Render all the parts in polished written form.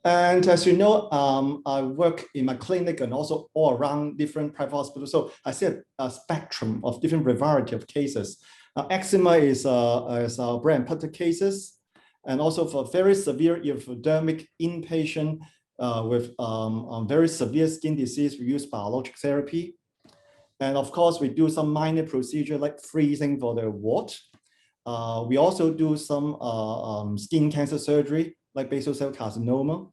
And as you know, I work in my clinic and also all around different private hospitals. So I see a spectrum of different variety of cases. Eczema is our bread and butter cases, and also for very severe epidermic inpatient with very severe skin disease, we use biologic therapy. And of course, we do some minor procedure like freezing for the wart. We also do some skin cancer surgery like basal cell carcinoma.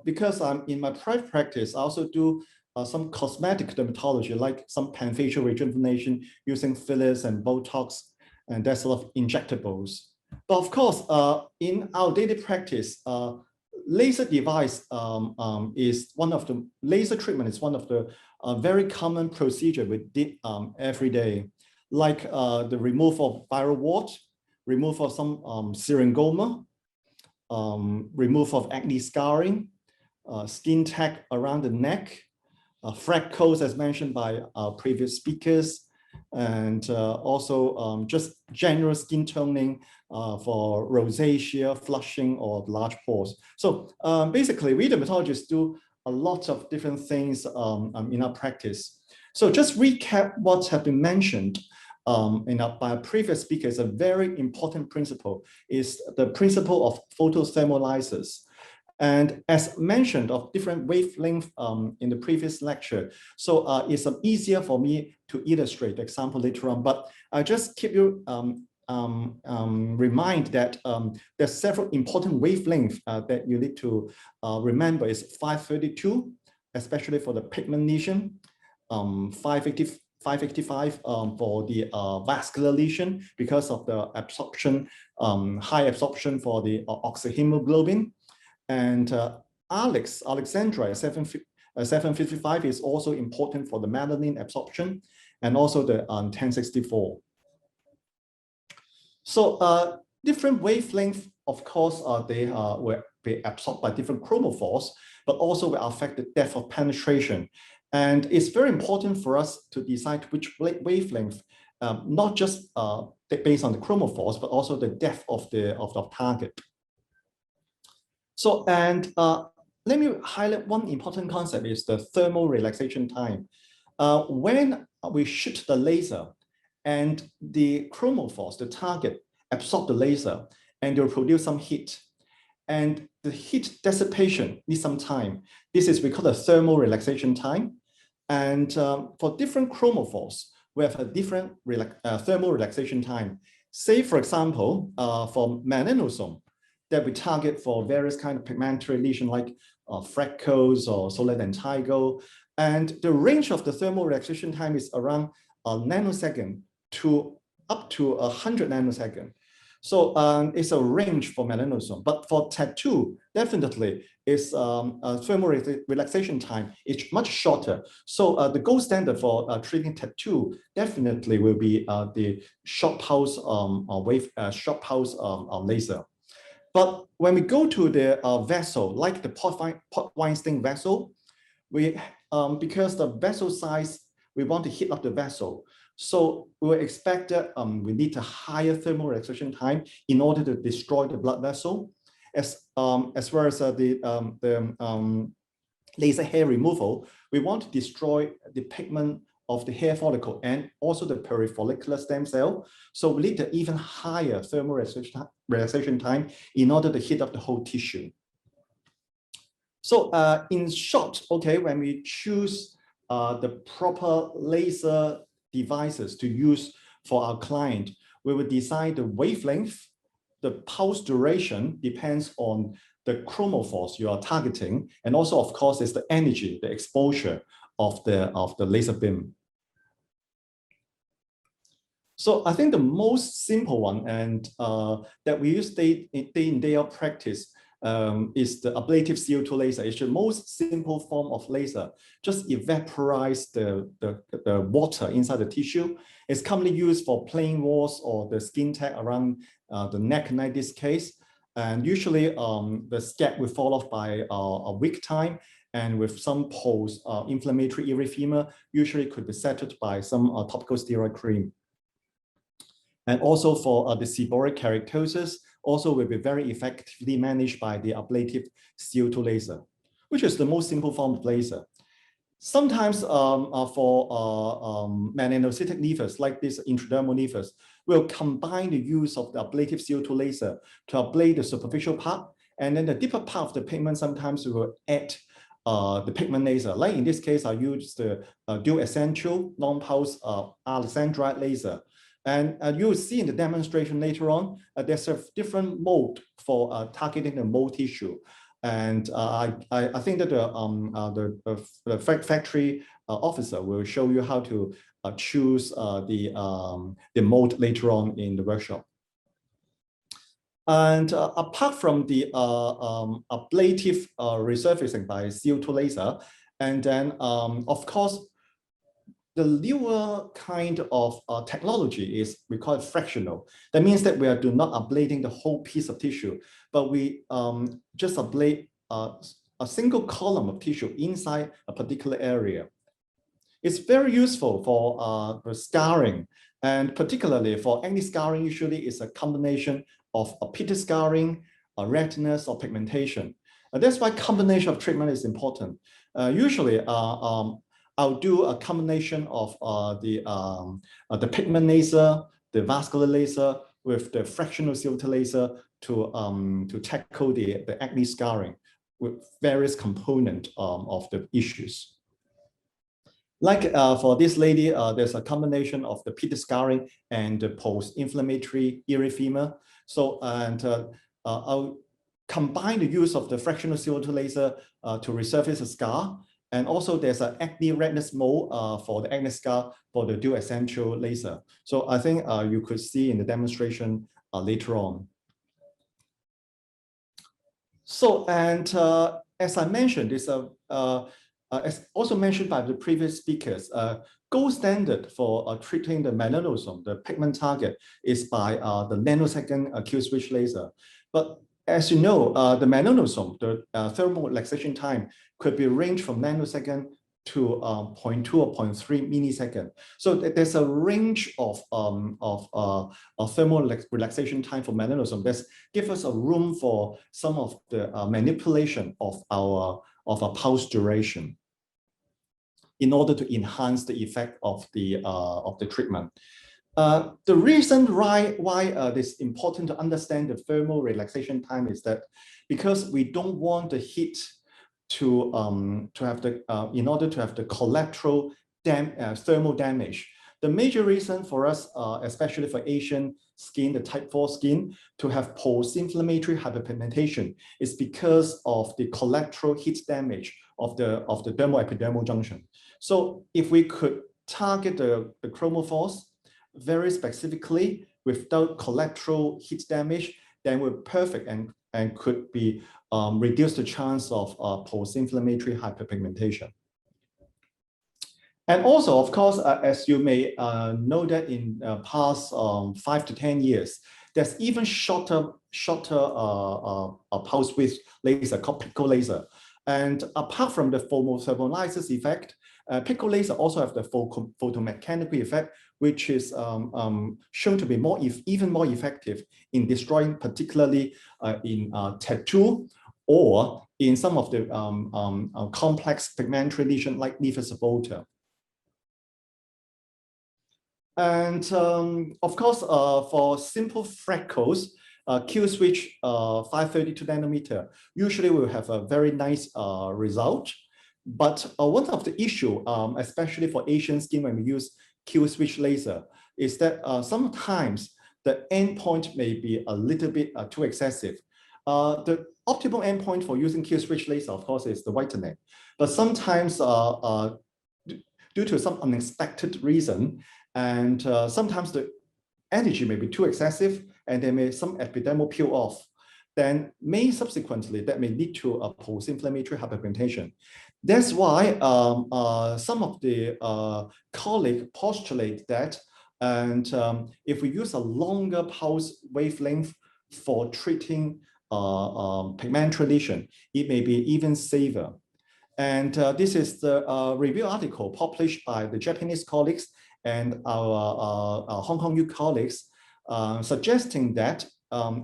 Because I'm in my private practice, I also do some cosmetic dermatology, like some pan-facial rejuvenation using fillers and Botox and that sort of injectables. But of course, in our daily practice, laser device is one of the laser treatment is one of the very common procedure we did every day, like the removal of viral wart, removal of some Syringoma, removal of acne scarring, skin tag around the neck, freckles as mentioned by our previous speakers, and also just general skin toning for rosacea, flushing, or large pores. So basically, we dermatologists do a lot of different things in our practice. So just recap what have been mentioned by a previous speaker. Is a very important principle, is the principle of photothermolysis. And as mentioned of different wavelength in the previous lecture, so it's easier for me to illustrate the example later on, but I just keep you remind that there's several important wavelengths that you need to remember. Is 532, especially for the pigment lesion, 585 for the vascular lesion because of the absorption, high absorption for the oxyhemoglobin. And Alexandra 755 is also important for the melanin absorption, and also the 1064. So different wavelengths, of course, they will be absorbed by different chromophores, but also will affect the depth of penetration. And it's very important for us to decide which wavelength, not just based on the chromophores, but also the depth of the target. So, and let me highlight one important concept is the thermal relaxation time. When we shoot the laser and the chromophores, the target, absorb the laser and they'll produce some heat. And the heat dissipation needs some time. This is we call the thermal relaxation time. And for different chromophores, we have a different thermal relaxation time. Say, for example, for melanosome, that we target for various kind of pigmentary lesion like freckles or solar lentigo. And the range of the thermal relaxation time is around a nanosecond to up to 100 nanosecond. So it's a range for melanosome, but for tattoo, definitely is thermal relaxation time is much shorter. So the gold standard for treating tattoo definitely will be the short pulse short pulse laser. But when we go to the vessel, like the Pottweinstein vessel, we because the vessel size, we want to heat up the vessel. So we will expect that we need a higher thermal relaxation time in order to destroy the blood vessel, as well as the laser hair removal. We want to destroy the pigment of the hair follicle and also the perifollicular stem cell. So we need an even higher thermal relaxation time in order to heat up the whole tissue. So in short, okay, when we choose the proper laser devices to use for our client, we will decide the wavelength, the pulse duration depends on the chromophores you are targeting, and also, of course, is the energy, the exposure of the laser beam. So I think the most simple one and that we use day in day out practice is the ablative CO2 laser. It's the most simple form of laser. Just evaporize the water inside the tissue. It's commonly used for plain warts or the skin tag around the neck in this case. And usually the scab will fall off by a week time, and with some post-inflammatory erythema, usually could be settled by some topical steroid cream. And also for the seborrheic keratosis also will be very effectively managed by the ablative CO2 laser, which is the most simple form of laser. Sometimes for melanocytic nevus, like this intradermal nevus, we'll combine the use of the ablative CO2 laser to ablate the superficial part, and then the deeper part of the pigment, sometimes we will add the pigment laser. Like in this case, I used the dual essential non-pulse alexandrite laser. And you will see in the demonstration later on, there's a different mode for targeting the mole tissue. And I think that the factory officer will show you how to choose the mode later on in the workshop. And apart from the ablative resurfacing by CO2 laser, and then of course, the newer kind of technology is, we call it fractional. That means that we are not ablating the whole piece of tissue, but we just ablate a single column of tissue inside a particular area. It's very useful for scarring, and particularly for acne scarring, usually it's a combination of a pitted scarring, redness, or pigmentation. That's why combination of treatment is important. Usually, I'll do a combination of the pigment laser, the vascular laser, with the fractional CO2 laser to tackle the acne scarring with various components of the issues. Like for this lady, there's a combination of the pitted scarring and the post-inflammatory erythema. So, and I'll combine the use of the fractional CO2 laser to resurface a scar. And also there's an acne redness mode for the acne scar for the dual essential laser. So I think you could see in the demonstration later on. So, and as I mentioned, this as also mentioned by the previous speakers, gold standard for treating the melanosome, the pigment target, is by the nanosecond Q-switch laser. But as you know, the melanosome, the thermal relaxation time could be ranged from nanosecond to 0.2 or 0.3 millisecond. So there's a range of thermal relaxation time for melanosome that gives us a room for some of the manipulation of our pulse duration in order to enhance the effect of the treatment. The reason why it's important to understand the thermal relaxation time is that because we don't want the heat to have the in order to have the collateral thermal damage. The major reason for us, especially for Asian skin, the type 4 skin, to have post-inflammatory hyperpigmentation is because of the collateral heat damage of the dermal epidermal junction. So if we could target the chromophores very specifically without collateral heat damage, then we're perfect and could be reduce the chance of post-inflammatory hyperpigmentation. And also, of course, as you may know that in past 5 to 10 years, there's even shorter pulse width laser called pico laser. And apart from the photothermolysis effect, pico laser also have the photomechanical effect, which is shown to be even more effective in destroying, particularly in tattoo or in some of the complex pigmentary lesion like nevus volta. And of course, for simple freckles, Q-switch 532 nanometer usually will have a very nice result. But one of the issue, especially for Asian skin when we use Q-switch laser, is that sometimes the endpoint may be a little bit too excessive. The optimal endpoint for using Q-switch laser, of course, is the whitening. But sometimes due to some unexpected reason, and sometimes the energy may be too excessive and there may some epidermal peel off, then subsequently that may lead to a post-inflammatory hyperpigmentation. That's why some of the colleagues postulate that, and if we use a longer pulse wavelength for treating pigmentary lesion, it may be even safer. And this is the review article published by the Japanese colleagues and our Hong Kong U colleagues, suggesting that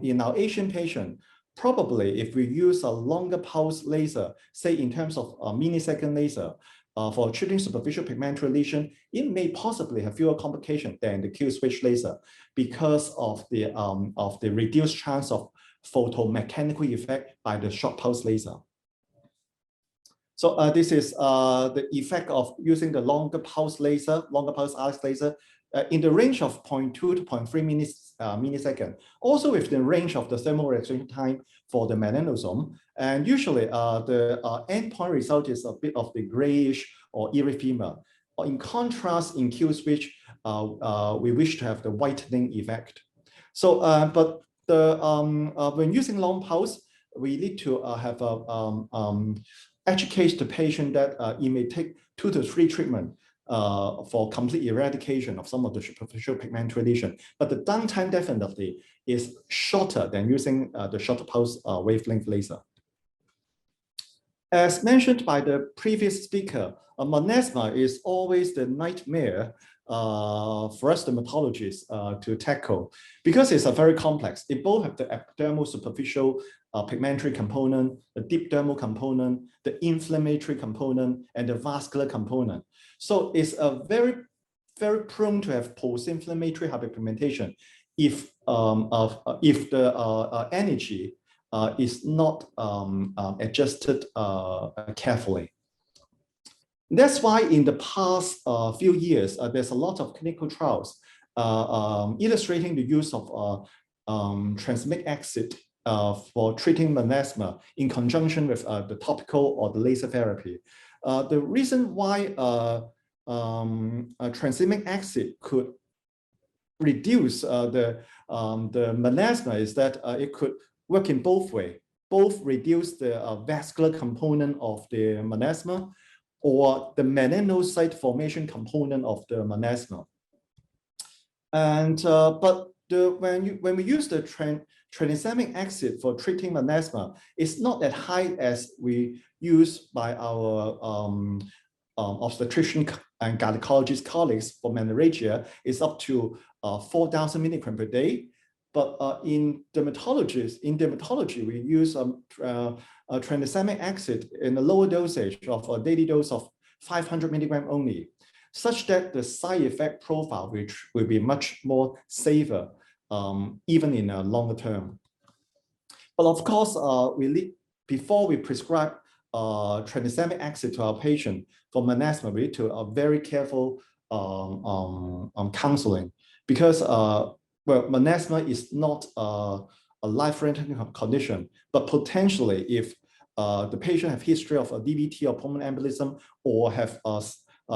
in our Asian patient, probably if we use a longer pulse laser, say in terms of a millisecond laser, for treating superficial pigmentary lesion, it may possibly have fewer complications than the Q-switch laser because of the reduced chance of photomechanical effect by the short pulse laser. So this is the effect of using the longer pulse laser, longer pulse RX laser, in the range of 0.2 to 0.3 millisecond. Also with the range of the thermal relaxation time for the melanosome. And usually the endpoint result is a bit of the grayish or erythema. In contrast, in Q-switch, we wish to have the whitening effect. So, but the when using long pulse, we need to have a educate the patient that it may take 2 to 3 treatments for complete eradication of some of the superficial pigmentary lesion. But the downtime definitely is shorter than using the shorter pulse wavelength laser. As mentioned by the previous speaker, melasma is always the nightmare for us dermatologists to tackle because it's a very complex. They both have the epidermal superficial pigmentary component, the deep dermal component, the inflammatory component, and the vascular component. So it's a very prone to have post-inflammatory hyperpigmentation if the energy is not adjusted carefully. That's why in the past few years, there's a lot of clinical trials illustrating the use of tranexamic acid for treating melasma in conjunction with the topical or the laser therapy. The reason why tranexamic acid could reduce the melasma is that it could work in both ways, both reduce the vascular component of the melasma or the melanocyte formation component of the melasma. And but when we use the tranexamic acid for treating melasma, it's not as high as we use by our obstetrician and gynecologist colleagues for menorrhagia. It's up to 4,000 milligrams per day. But in dermatology, we use tranexamic acid in a lower dosage of a daily dose of 500 milligrams only, such that the side effect profile which will be much more safer, even in a longer term. But of course, before we prescribe tranexamic acid to our patient for melasma, we need to very careful counseling because well, melasma is not a life-threatening condition, but potentially if the patient have history of a DVT or pulmonary embolism or have a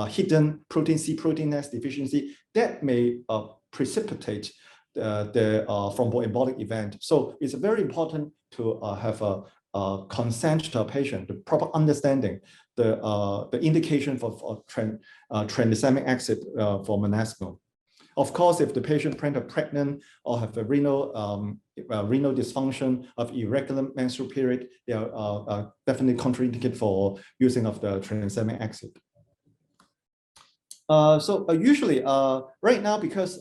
hidden protein C, protein S deficiency, that may precipitate the thromboembolic event. So it's very important to have a consent to a patient, the proper understanding, the indication for tranexamic acid for melasma. Of course, if the patient pregnant or have a renal dysfunction of irregular menstrual period, they are definitely contraindicated for using of the tranexamic acid. So usually, right now, because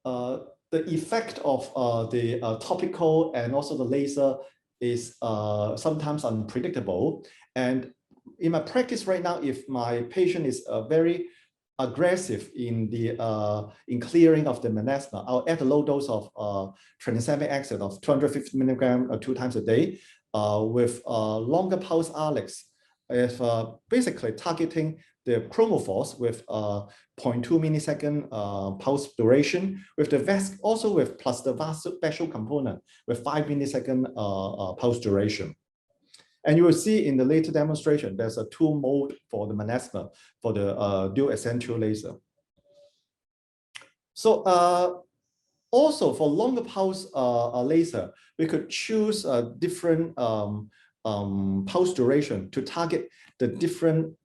the effect of the topical and also the laser is sometimes unpredictable, and in my practice right now, if my patient is very aggressive in clearing of the melasma, I'll add a low dose of tranexamic acid of 250 milligrams 2 times a day with longer pulse RX, if basically targeting the chromophores with 0.2 millisecond pulse duration, with the also with plus the vascular component with 5 millisecond pulse duration. And you will see in the later demonstration, there's a 2 mode for the melasma for the dual essential laser. So also for longer pulse laser, we could choose a different pulse duration to target the different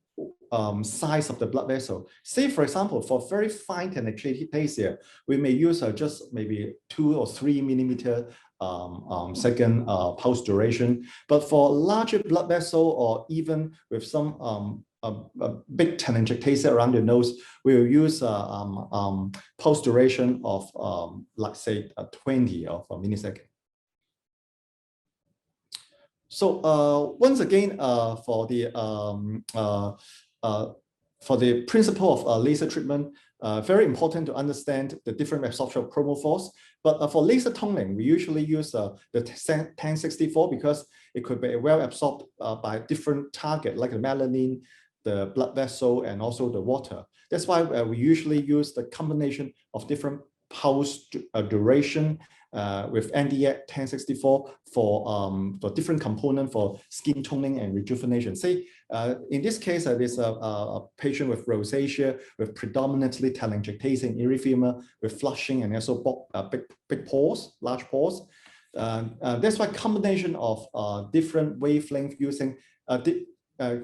size of the blood vessel. Say, for example, for very fine telangiectasia, we may use just maybe 2 or 3 millimeter second pulse duration. But for larger blood vessel or even with some big telangiectasia around the nose, we will use pulse duration of, let's say, 20 of a millisecond. So once again, for the principle of laser treatment, very important to understand the different absorption of chromophores. But for laser toning, we usually use the 1064 because it could be well absorbed by different target like the melanin, the blood vessel, and also the water. That's why we usually use the combination of different pulse duration with Nd:YAG 1064 for different component for skin toning and rejuvenation. Say in this case, there's a patient with rosacea with predominantly telangiectasia and erythema with flushing and also big pores, large pores. That's why combination of different wavelength using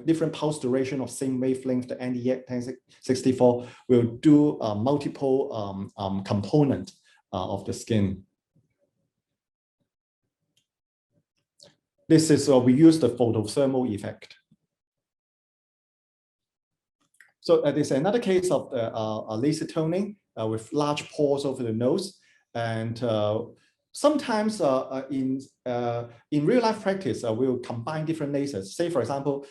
different pulse duration of same wavelength, the Nd:YAG 1064 will do multiple component of the skin. This is we use the photothermal effect. So there's another case of laser toning with large pores over the nose, and sometimes in real life practice we'll combine different lasers. Say for example,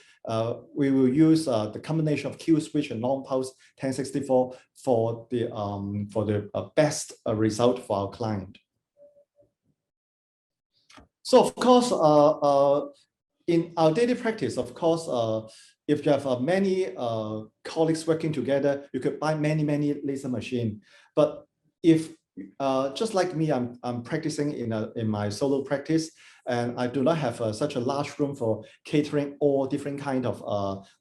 we will use the combination of Q switch and long pulse 1064 for the best result for our client. So of course, in our daily practice, of course, if you have many colleagues working together, you could buy many laser machines. But if just like me, I'm practicing in my solo practice, and I do not have such a large room for catering all different kind of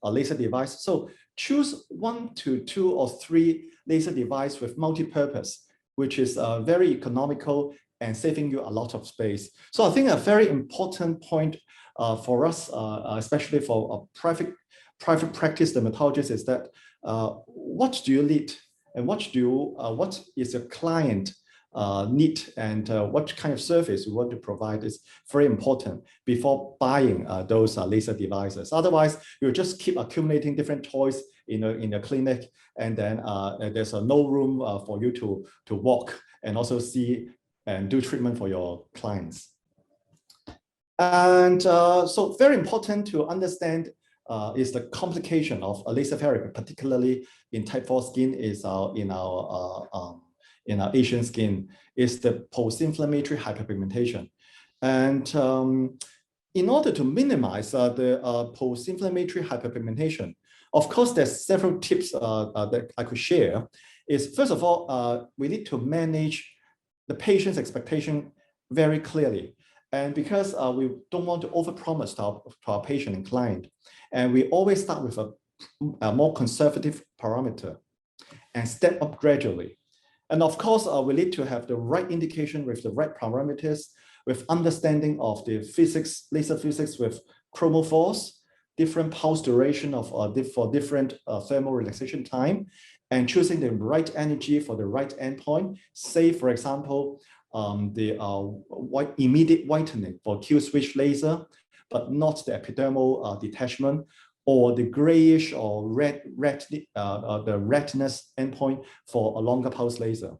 laser device. So choose 1 to 2 or 3 laser device with multi-purpose, which is very economical and saving you a lot of space. So I think a very important point for us, especially for a private practice dermatologist, is that what do you need and what is your client need, and what kind of service you want to provide is very important before buying those laser devices. Otherwise, you'll just keep accumulating different toys in a clinic, and then there's no room for you to walk and also see and do treatment for your clients. And so very important to understand is the complication of a laser therapy, particularly in type 4 skin, is in our Asian skin, is the post-inflammatory hyperpigmentation. And in order to minimize the post-inflammatory hyperpigmentation, of course, there's several tips that I could share. Is first of all, we need to manage the patient's expectation very clearly. And because we don't want to overpromise to our patient and client, and we always start with a more conservative parameter and step up gradually. And of course, we need to have the right indication with the right parameters, with understanding of the physics, laser physics with chromophores, different pulse duration of for different thermal relaxation time, and choosing the right energy for the right endpoint. Say, for example, the immediate whitening for Q switch laser, but not the epidermal detachment, or the grayish or the redness endpoint for a longer pulse laser.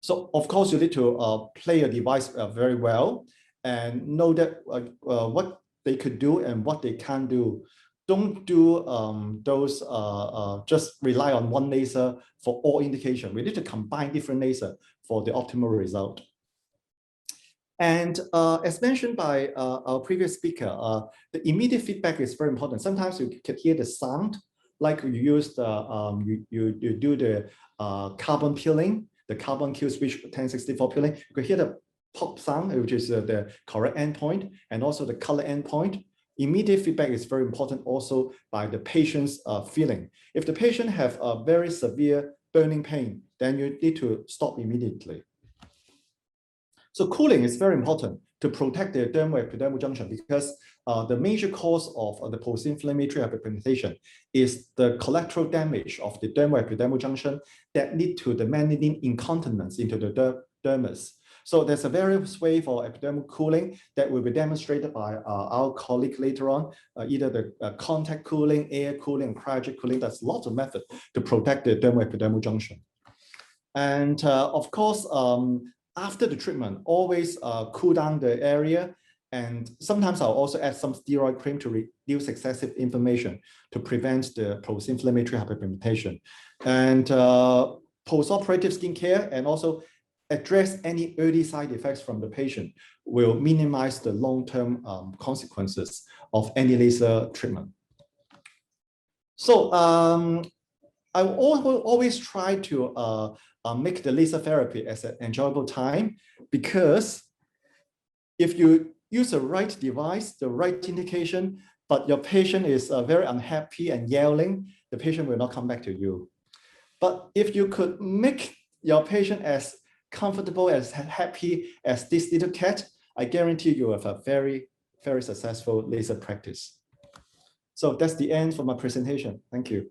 So of course, you need to play a device very well and know that what they could do and what they can do. Don't do those just rely on one laser for all indication. We need to combine different lasers for the optimal result. And as mentioned by our previous speaker, the immediate feedback is very important. Sometimes you can hear the sound, like you use the you do the carbon peeling, the carbon Q switch 1064 peeling. You can hear the pop sound, which is the correct endpoint, and also the color endpoint. Immediate feedback is very important also by the patient's feeling. If the patient have a very severe burning pain, then you need to stop immediately. So cooling is very important to protect the dermal-epidermal junction, because the major cause of the post-inflammatory hyperpigmentation is the collateral damage of the dermal-epidermal junction that lead to the melanin incontinence into the dermis. So there's a various way for epidermal cooling that will be demonstrated by our colleague later on, either the contact cooling, air cooling, cryogenic cooling. There's lots of methods to protect the dermal-epidermal junction. And of course, after the treatment, always cool down the area. And sometimes I'll also add some steroid cream to reduce excessive inflammation to prevent the post-inflammatory hyperpigmentation. And post-operative skincare and also address any early side effects from the patient will minimize the long-term consequences of any laser treatment. So I will always try to make the laser therapy as an enjoyable time, because if you use the right device, the right indication, but your patient is very unhappy and yelling, the patient will not come back to you. But if you could make your patient as comfortable, as happy as this little cat, I guarantee you have a very, very successful laser practice. So that's the end for my presentation. Thank you.